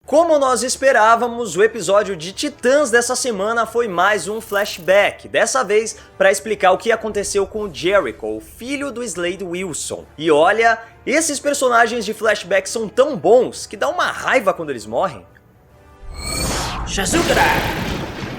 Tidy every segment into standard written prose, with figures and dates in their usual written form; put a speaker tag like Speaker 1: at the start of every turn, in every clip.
Speaker 1: Como nós esperávamos, o episódio de Titãs dessa semana foi mais um flashback, dessa vez para explicar o que aconteceu com Jericho, o filho do Slade Wilson. E olha, esses personagens de flashback são tão bons que dá uma raiva quando eles morrem.
Speaker 2: Shazukara!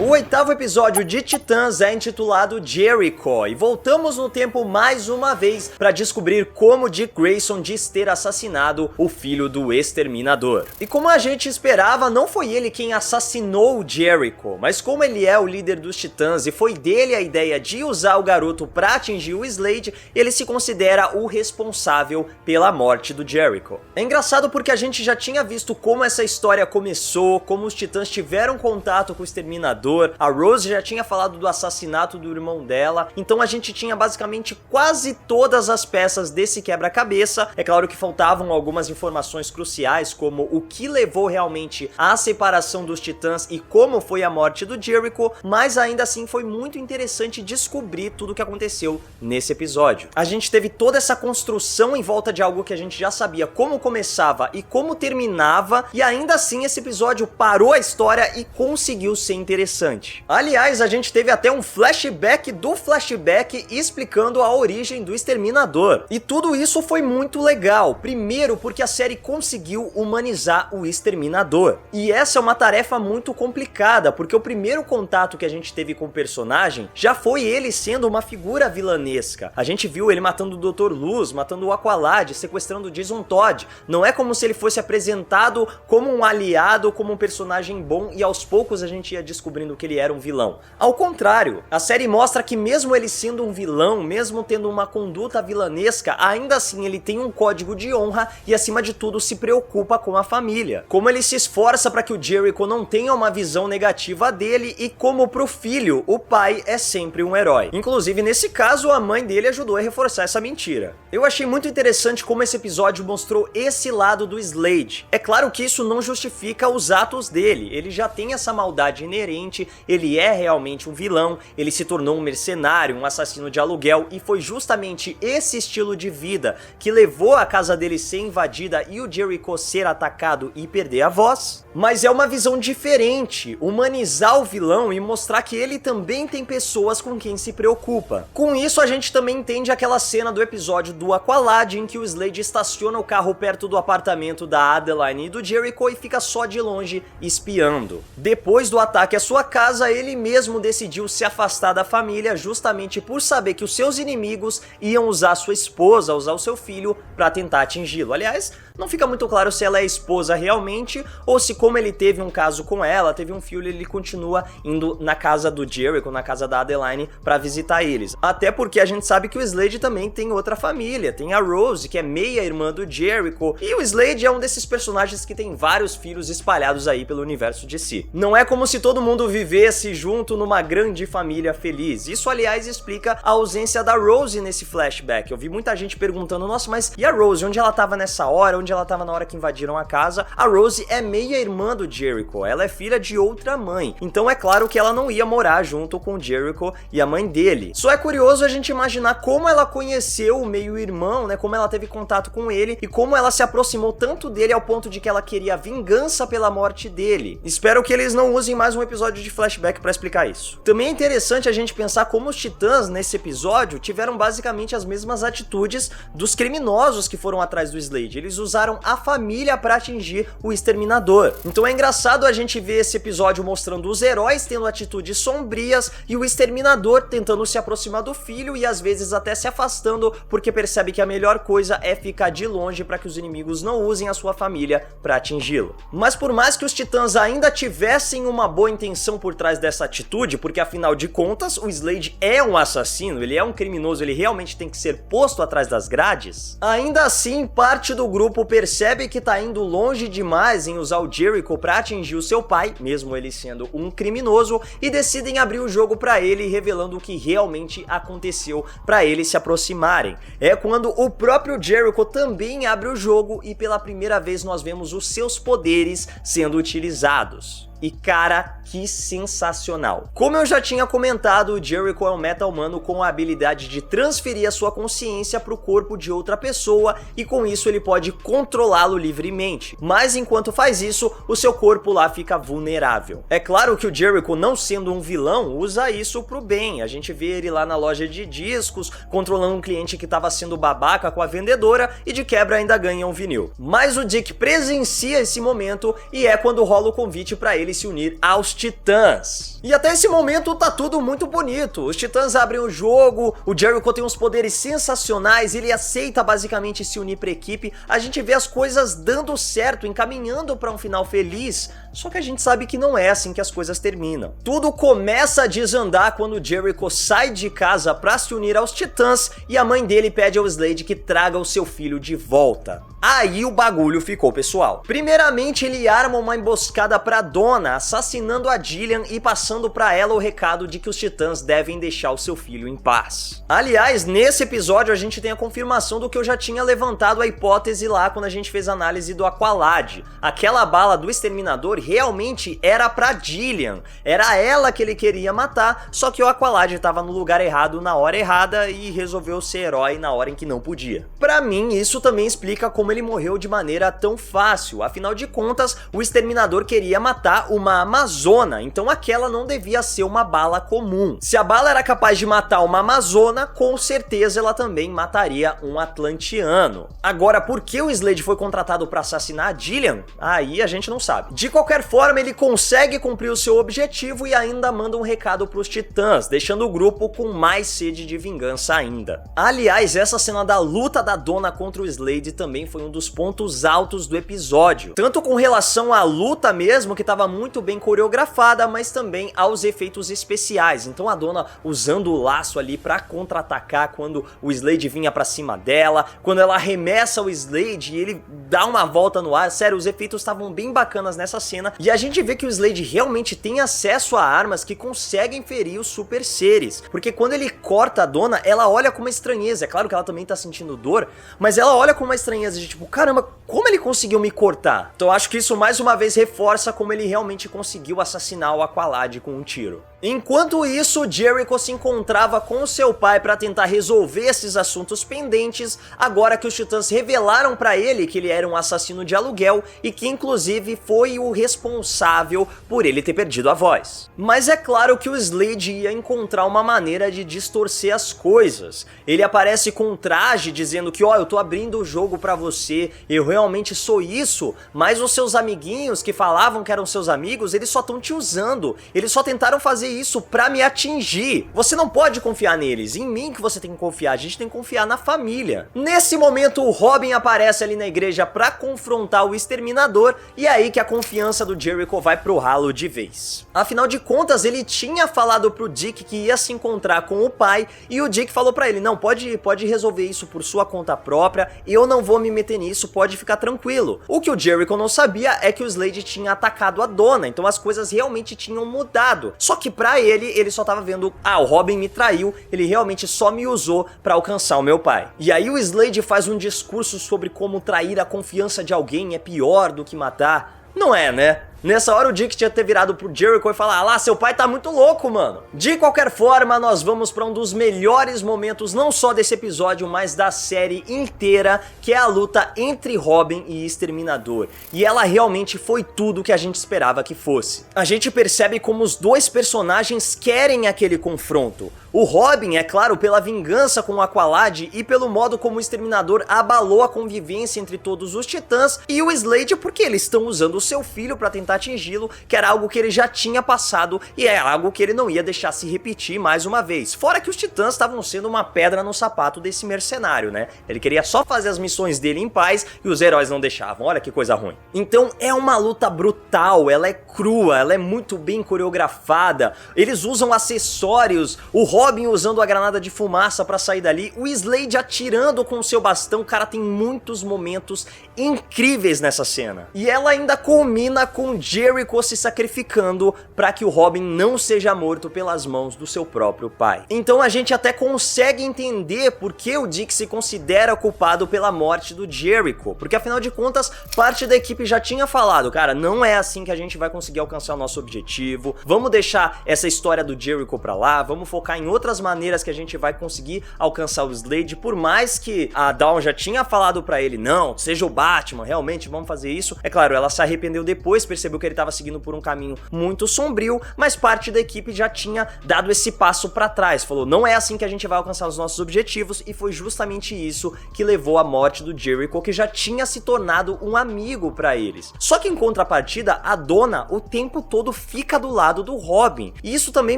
Speaker 1: O oitavo episódio de Titãs é intitulado Jericho, e voltamos no tempo mais uma vez para descobrir como Dick Grayson diz ter assassinado o filho do Exterminador. E como a gente esperava, não foi ele quem assassinou Jericho, mas como ele é o líder dos Titãs e foi dele a ideia de usar o garoto para atingir o Slade, ele se considera o responsável pela morte do Jericho. É engraçado porque a gente já tinha visto como essa história começou, como os Titãs tiveram contato com o Exterminador. A Rose já tinha falado do assassinato do irmão dela, então a gente tinha basicamente quase todas as peças desse quebra-cabeça. É claro que faltavam algumas informações cruciais, como o que levou realmente à separação dos Titãs e como foi a morte do Jericho, mas ainda assim foi muito interessante descobrir tudo o que aconteceu nesse episódio. A gente teve toda essa construção em volta de algo que a gente já sabia como começava e como terminava, e ainda assim esse episódio parou a história e conseguiu ser interessante. Aliás, a gente teve até um flashback do flashback explicando a origem do Exterminador. E tudo isso foi muito legal. Primeiro, porque a série conseguiu humanizar o Exterminador. E essa é uma tarefa muito complicada, porque o primeiro contato que a gente teve com o personagem já foi ele sendo uma figura vilanesca. A gente viu ele matando o Dr. Luz, matando o Aqualad, sequestrando o Jason Todd. Não é como se ele fosse apresentado como um aliado, como um personagem bom, e aos poucos a gente ia descobrindo que ele era um vilão. Ao contrário, a série mostra que mesmo ele sendo um vilão, mesmo tendo uma conduta vilanesca, ainda assim ele tem um código de honra e acima de tudo se preocupa com a família. Como ele se esforça para que o Jericho não tenha uma visão negativa dele e como pro filho, o pai é sempre um herói. Inclusive nesse caso a mãe dele ajudou a reforçar essa mentira. Eu achei muito interessante como esse episódio mostrou esse lado do Slade. É claro que isso não justifica os atos dele, ele já tem essa maldade inerente, ele é realmente um vilão, ele se tornou um mercenário, um assassino de aluguel, e foi justamente esse estilo de vida que levou a casa dele ser invadida e o Jericho ser atacado e perder a voz. Mas é uma visão diferente, humanizar o vilão e mostrar que ele também tem pessoas com quem se preocupa. Com isso a gente também entende aquela cena do episódio do Aqualad em que o Slade estaciona o carro perto do apartamento da Adeline e do Jericho e fica só de longe espiando. Depois do ataque à sua casa, ele mesmo decidiu se afastar da família justamente por saber que os seus inimigos iam usar sua esposa, usar o seu filho para tentar atingi-lo. Aliás, não fica muito claro se ela é esposa realmente ou se, como ele teve um caso com ela, teve um filho, ele continua indo na casa do Jericho, na casa da Adeline, para visitar eles. Até porque a gente sabe que o Slade também tem outra família, tem a Rose, que é meia-irmã do Jericho, e o Slade é um desses personagens que tem vários filhos espalhados aí pelo universo de si. Não é como se todo mundo vivesse junto numa grande família feliz. Isso, aliás, explica a ausência da Rose nesse flashback. Eu vi muita gente perguntando, nossa, mas e a Rose? Onde ela tava nessa hora? Onde ela tava na hora que invadiram a casa? A Rose é meia-irmã do Jericho, ela é filha de outra mãe. Então é claro que ela não ia morar junto com o Jericho e a mãe dele. Só é curioso a gente imaginar como ela conheceu o meio-irmão, né? Como ela teve contato com ele e como ela se aproximou tanto dele ao ponto de que ela queria vingança pela morte dele. Espero que eles não usem mais um episódio de flashback para explicar isso. Também é interessante a gente pensar como os Titãs nesse episódio tiveram basicamente as mesmas atitudes dos criminosos que foram atrás do Slade. Eles usaram a família para atingir o Exterminador. Então é engraçado a gente ver esse episódio mostrando os heróis tendo atitudes sombrias e o Exterminador tentando se aproximar do filho e às vezes até se afastando porque percebe que a melhor coisa é ficar de longe para que os inimigos não usem a sua família para atingi-lo. Mas por mais que os Titãs ainda tivessem uma boa intenção por trás dessa atitude, porque afinal de contas o Slade é um assassino, ele é um criminoso, ele realmente tem que ser posto atrás das grades, ainda assim parte do grupo percebe que tá indo longe demais em usar o Jericho para atingir o seu pai, mesmo ele sendo um criminoso, e decidem abrir o jogo para ele, revelando o que realmente aconteceu para eles se aproximarem. É quando o próprio Jericho também abre o jogo e pela primeira vez nós vemos os seus poderes sendo utilizados. E cara, que sensacional. Como eu já tinha comentado, o Jericho é um meta-humano com a habilidade de transferir a sua consciência para o corpo de outra pessoa e com isso ele pode controlá-lo livremente. Mas enquanto faz isso, o seu corpo lá fica vulnerável. É claro que o Jericho, não sendo um vilão, usa isso pro bem. A gente vê ele lá na loja de discos, controlando um cliente que estava sendo babaca com a vendedora e de quebra ainda ganha um vinil. Mas o Dick presencia esse momento e é quando rola o convite para ele se unir aos Titãs. E até esse momento tá tudo muito bonito. Os Titãs abrem o jogo, o Jericho tem uns poderes sensacionais, ele aceita basicamente se unir pra equipe, a gente vê as coisas dando certo, encaminhando para um final feliz, só que a gente sabe que não é assim que as coisas terminam. Tudo começa a desandar quando o Jericho sai de casa pra se unir aos Titãs e a mãe dele pede ao Slade que traga o seu filho de volta. Aí o bagulho ficou pessoal. Primeiramente ele arma uma emboscada pra Donna, assassinando a Jillian e passando pra ela o recado de que os Titãs devem deixar o seu filho em paz. Aliás, nesse episódio a gente tem a confirmação do que eu já tinha levantado a hipótese lá quando a gente fez a análise do Aqualad. Aquela bala do Exterminador realmente era pra Jillian, era ela que ele queria matar, só que o Aqualad estava no lugar errado na hora errada e resolveu ser herói na hora em que não podia. Pra mim, isso também explica como ele morreu de maneira tão fácil, afinal de contas, o Exterminador queria matar uma Amazona, então aquela não devia ser uma bala comum. Se a bala era capaz de matar uma Amazona, com certeza ela também mataria um Atlanteano. Agora, por que o Slade foi contratado para assassinar a Jillian? Aí a gente não sabe. De qualquer forma, ele consegue cumprir o seu objetivo e ainda manda um recado para os Titãs, deixando o grupo com mais sede de vingança ainda. Aliás, essa cena da luta da Donna contra o Slade também foi um dos pontos altos do episódio, tanto com relação à luta mesmo, que estava muito bem coreografada, mas também aos efeitos especiais. Então a Donna usando o laço ali para contra-atacar quando o Slade vinha para cima dela, quando ela arremessa o Slade e ele dá uma volta no ar. Sério, os efeitos estavam bem bacanas nessa cena e a gente vê que o Slade realmente tem acesso a armas que conseguem ferir os super seres, porque quando ele corta a Donna, ela olha com uma estranheza. É claro que ela também tá sentindo dor, mas ela olha com uma estranheza de tipo, caramba, como ele conseguiu me cortar? Então eu acho que isso mais uma vez reforça como ele realmente conseguiu assassinar o Aqualad com um tiro. Enquanto isso, Jericho se encontrava com seu pai para tentar resolver esses assuntos pendentes, agora que os Titãs revelaram para ele que ele era um assassino de aluguel e que inclusive foi o responsável por ele ter perdido a voz. Mas é claro que o Slade ia encontrar uma maneira de distorcer as coisas. Ele aparece com um traje dizendo que, ó, eu tô abrindo o jogo para você, eu realmente sou isso, mas os seus amiguinhos que falavam que eram seus amigos, eles só estão te usando, eles só tentaram fazer isso pra me atingir. Você não pode confiar neles, em mim que você tem que confiar, a gente tem que confiar na família. Nesse momento o Robin aparece ali na igreja pra confrontar o Exterminador e é aí que a confiança do Jericho vai pro ralo de vez. Afinal de contas ele tinha falado pro Dick que ia se encontrar com o pai e o Dick falou pra ele, não, pode resolver isso por sua conta própria, eu não vou me meter nisso, pode ficar tranquilo. O que o Jericho não sabia é que o Slade tinha atacado a Donna, então as coisas realmente tinham mudado. Só que pra ele só tava vendo, o Robin me traiu, ele realmente só me usou pra alcançar o meu pai. E aí o Slade faz um discurso sobre como trair a confiança de alguém é pior do que matar. Não é, né? Nessa hora o Dick tinha que ter virado pro Jericho e falar, lá, seu pai tá muito louco, mano. De qualquer forma, nós vamos pra um dos melhores momentos, não só desse episódio, mas da série inteira, que é a luta entre Robin e Exterminador. E ela realmente foi tudo que a gente esperava que fosse. A gente percebe como os dois personagens querem aquele confronto. O Robin, é claro, pela vingança com o Aqualad e pelo modo como o Exterminador abalou a convivência entre todos os Titãs, e o Slade porque eles estão usando o seu filho pra tentar atingi-lo, que era algo que ele já tinha passado e é algo que ele não ia deixar se repetir mais uma vez. Fora que os Titãs estavam sendo uma pedra no sapato desse mercenário, né? Ele queria só fazer as missões dele em paz e os heróis não deixavam. Olha que coisa ruim. Então é uma luta brutal, ela é crua, ela é muito bem coreografada, eles usam acessórios, o Robin usando a granada de fumaça pra sair dali, o Slade atirando com o seu bastão. Cara, tem muitos momentos incríveis nessa cena. E ela ainda culmina com Jericho se sacrificando pra que o Robin não seja morto pelas mãos do seu próprio pai. Então a gente até consegue entender por que o Dick se considera culpado pela morte do Jericho, porque afinal de contas, parte da equipe já tinha falado, cara, não é assim que a gente vai conseguir alcançar o nosso objetivo, vamos deixar essa história do Jericho pra lá, vamos focar em outras maneiras que a gente vai conseguir alcançar o Slade, por mais que a Dawn já tinha falado pra ele, não, seja o Batman, realmente vamos fazer isso. É claro, ela se arrependeu depois, percebeu que ele estava seguindo por um caminho muito sombrio, mas parte da equipe já tinha dado esse passo pra trás, falou, não é assim que a gente vai alcançar os nossos objetivos, e foi justamente isso que levou à morte do Jericho, que já tinha se tornado um amigo pra eles. Só que em contrapartida, a Donna o tempo todo fica do lado do Robin, e isso também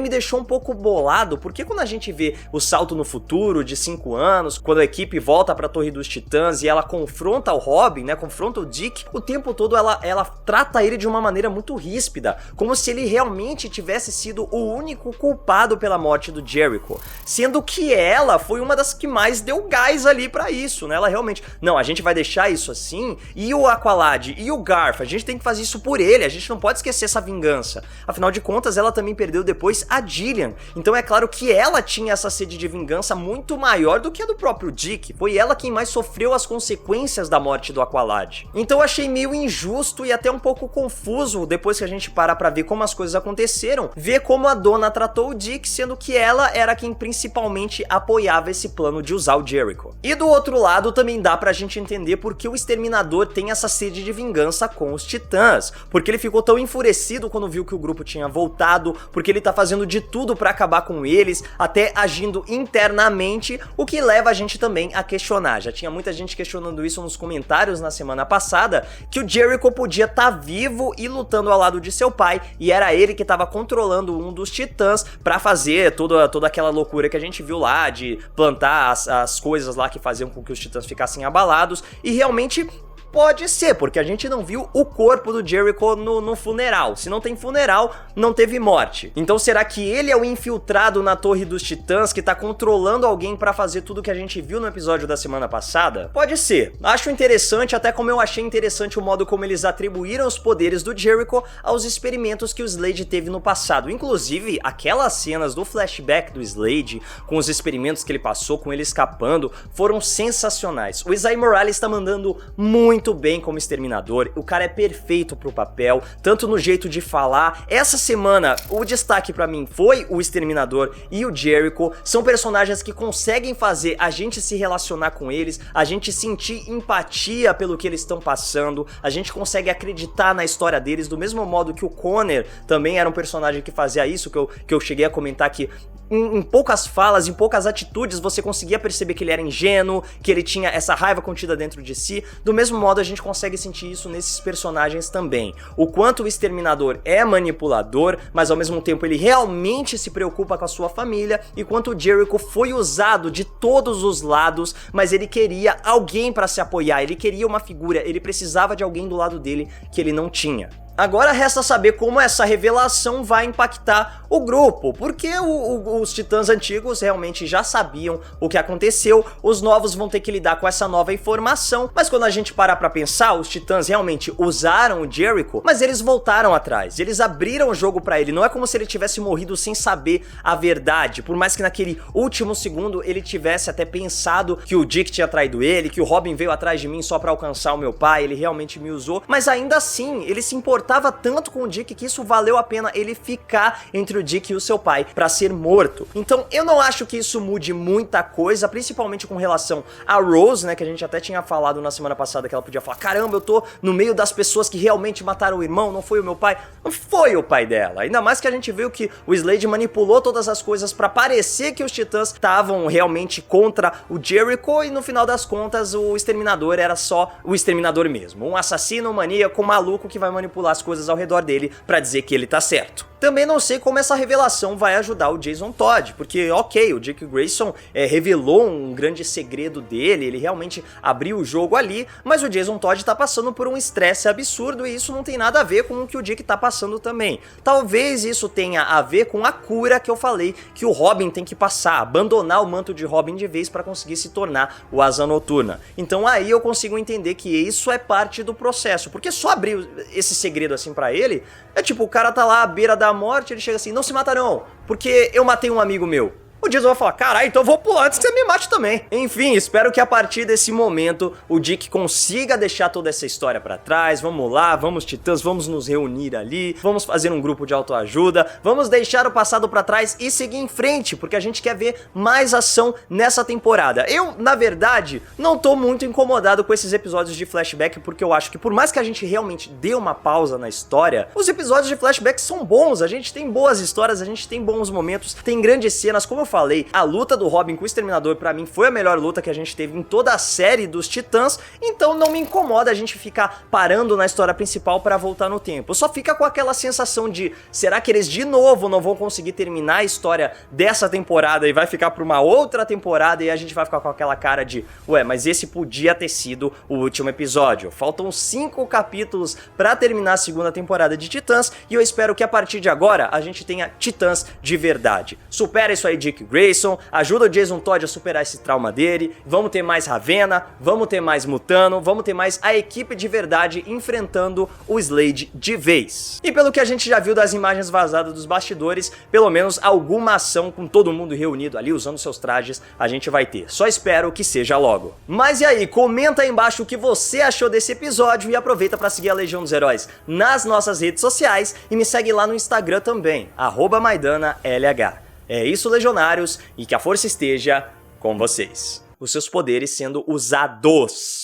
Speaker 1: me deixou um pouco bolado, porque quando a gente vê o salto no futuro de 5 anos, quando a equipe volta pra Torre dos Titãs e ela confronta o Robin, né, confronta o Dick, o tempo todo ela trata ele de uma maneira muito ríspida, como se ele realmente tivesse sido o único culpado pela morte do Jericho, sendo que ela foi uma das que mais deu gás ali pra isso, né, ela realmente, não, a gente vai deixar isso assim, e o Aqualad e o Garth, a gente tem que fazer isso por ele, a gente não pode esquecer essa vingança, afinal de contas ela também perdeu depois a Jillian, então é claro que ela tinha essa sede de vingança muito maior do que a do próprio Dick, foi ela quem mais sofreu as consequências da morte do Aqualad. Então eu achei meio injusto e até um pouco confuso, depois que a gente para pra ver como as coisas aconteceram, ver como a Donna tratou o Dick, sendo que ela era quem principalmente apoiava esse plano de usar o Jericho. E do outro lado também dá pra gente entender por que o Exterminador tem essa sede de vingança com os Titãs, porque ele ficou tão enfurecido quando viu que o grupo tinha voltado, porque ele tá fazendo de tudo pra acabar com eles, até agindo internamente, o que leva a gente também a questionar. Já tinha muita gente questionando isso nos comentários na semana passada, que o Jericho podia estar vivo e lutando ao lado de seu pai, e era ele que estava controlando um dos Titãs pra fazer toda aquela loucura que a gente viu lá, de plantar as coisas lá que faziam com que os Titãs ficassem abalados, e realmente pode ser, porque a gente não viu o corpo do Jericho no funeral. Se não tem funeral, não teve morte. Então será que ele é o infiltrado na Torre dos Titãs que tá controlando alguém pra fazer tudo que a gente viu no episódio da semana passada? Pode ser. Acho interessante, até como eu achei interessante o modo como eles atribuíram os poderes do Jericho aos experimentos que o Slade teve no passado. Inclusive, aquelas cenas do flashback do Slade, com os experimentos que ele passou, com ele escapando, foram sensacionais. O Isaiah Morales tá mandando muito bem como Exterminador, o cara é perfeito pro papel, tanto no jeito de falar. Essa semana, o destaque pra mim foi o Exterminador e o Jericho, são personagens que conseguem fazer a gente se relacionar com eles, a gente sentir empatia pelo que eles estão passando, a gente consegue acreditar na história deles, do mesmo modo que o Connor também era um personagem que fazia isso, que eu cheguei a comentar que em poucas falas, em poucas atitudes, você conseguia perceber que ele era ingênuo, que ele tinha essa raiva contida dentro de si. Do mesmo modo, a gente consegue sentir isso nesses personagens também. O quanto o Exterminador é manipulador, mas ao mesmo tempo ele realmente se preocupa com a sua família, e quanto o Jericho foi usado de todos os lados, mas ele queria alguém para se apoiar, ele queria uma figura, ele precisava de alguém do lado dele que ele não tinha. Agora resta saber como essa revelação vai impactar o grupo, porque os Titãs antigos realmente já sabiam o que aconteceu, os novos vão ter que lidar com essa nova informação, mas quando a gente para pra pensar, os Titãs realmente usaram o Jericho, mas eles voltaram atrás, eles abriram o jogo pra ele, não é como se ele tivesse morrido sem saber a verdade, por mais que naquele último segundo ele tivesse até pensado que o Dick tinha traído ele, que o Robin veio atrás de mim só pra alcançar o meu pai, ele realmente me usou, mas ainda assim, ele se importava tanto com o Dick que isso valeu a pena ele ficar entre o Dick e o seu pai pra ser morto. Então eu não acho que isso mude muita coisa, principalmente com relação a Rose, né, que a gente até tinha falado na semana passada que ela podia falar, caramba, eu tô no meio das pessoas que realmente mataram o irmão, não foi o meu pai. Não foi o pai dela, ainda mais que a gente viu que o Slade manipulou todas as coisas pra parecer que os Titãs estavam realmente contra o Jericho, e no final das contas o Exterminador era só o Exterminador mesmo, um assassino, um maníaco, um maluco que vai manipular as coisas ao redor dele pra dizer que ele tá certo. Também não sei como essa revelação vai ajudar o Jason Todd, porque ok, o Dick Grayson revelou um grande segredo dele, ele realmente abriu o jogo ali, mas o Jason Todd tá passando por um estresse absurdo e isso não tem nada a ver com o que o Dick tá passando também. Talvez isso tenha a ver com a cura que eu falei que o Robin tem que passar, abandonar o manto de Robin de vez para conseguir se tornar o Asa Noturna. Então aí eu consigo entender que isso é parte do processo, porque só abrir esse segredo assim pra ele, é tipo, o cara tá lá à beira da morte, ele chega assim, não se matarão, porque eu matei um amigo meu. O Jason vai falar, caralho, então eu vou pular antes que você me mate também. Enfim, espero que a partir desse momento o Dick consiga deixar toda essa história pra trás. Vamos lá, vamos titãs, vamos nos reunir ali, vamos fazer um grupo de autoajuda, vamos deixar o passado pra trás e seguir em frente, porque a gente quer ver mais ação nessa temporada. Eu, na verdade, não tô muito incomodado com esses episódios de flashback, porque eu acho que por mais que a gente realmente dê uma pausa na história, os episódios de flashback são bons, a gente tem boas histórias, a gente tem bons momentos, tem grandes cenas, como eu falei, a luta do Robin com o Exterminador pra mim foi a melhor luta que a gente teve em toda a série dos Titãs, então não me incomoda a gente ficar parando na história principal pra voltar no tempo. Só fica com aquela sensação de, será que eles de novo não vão conseguir terminar a história dessa temporada e vai ficar pra uma outra temporada e a gente vai ficar com aquela cara de, ué, mas esse podia ter sido o último episódio. Faltam 5 capítulos pra terminar a segunda temporada de Titãs e eu espero que a partir de agora a gente tenha Titãs de verdade. Supera isso aí, Dick Grayson, ajuda o Jason Todd a superar esse trauma dele, vamos ter mais Ravenna, vamos ter mais Mutano, vamos ter mais a equipe de verdade enfrentando o Slade de vez. E pelo que a gente já viu das imagens vazadas dos bastidores, pelo menos alguma ação com todo mundo reunido ali usando seus trajes a gente vai ter. Só espero que seja logo. Mas e aí, comenta aí embaixo o que você achou desse episódio e aproveita para seguir a Legião dos Heróis nas nossas redes sociais e me segue lá no Instagram também, @MaidannaLH. É isso, Legionários, e que a força esteja com vocês. Os seus poderes sendo usados.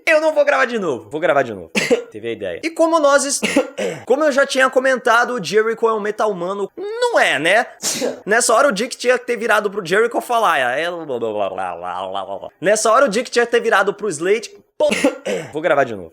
Speaker 1: Eu não vou gravar de novo. Vou gravar de novo. Teve a ideia. E como como eu já tinha comentado, o Jericho é um meta-humano. Não é, né? Nessa hora o Dick tinha que ter virado pro Jericho e falar... Nessa hora o Dick tinha que ter virado pro Slade... Vou gravar de novo.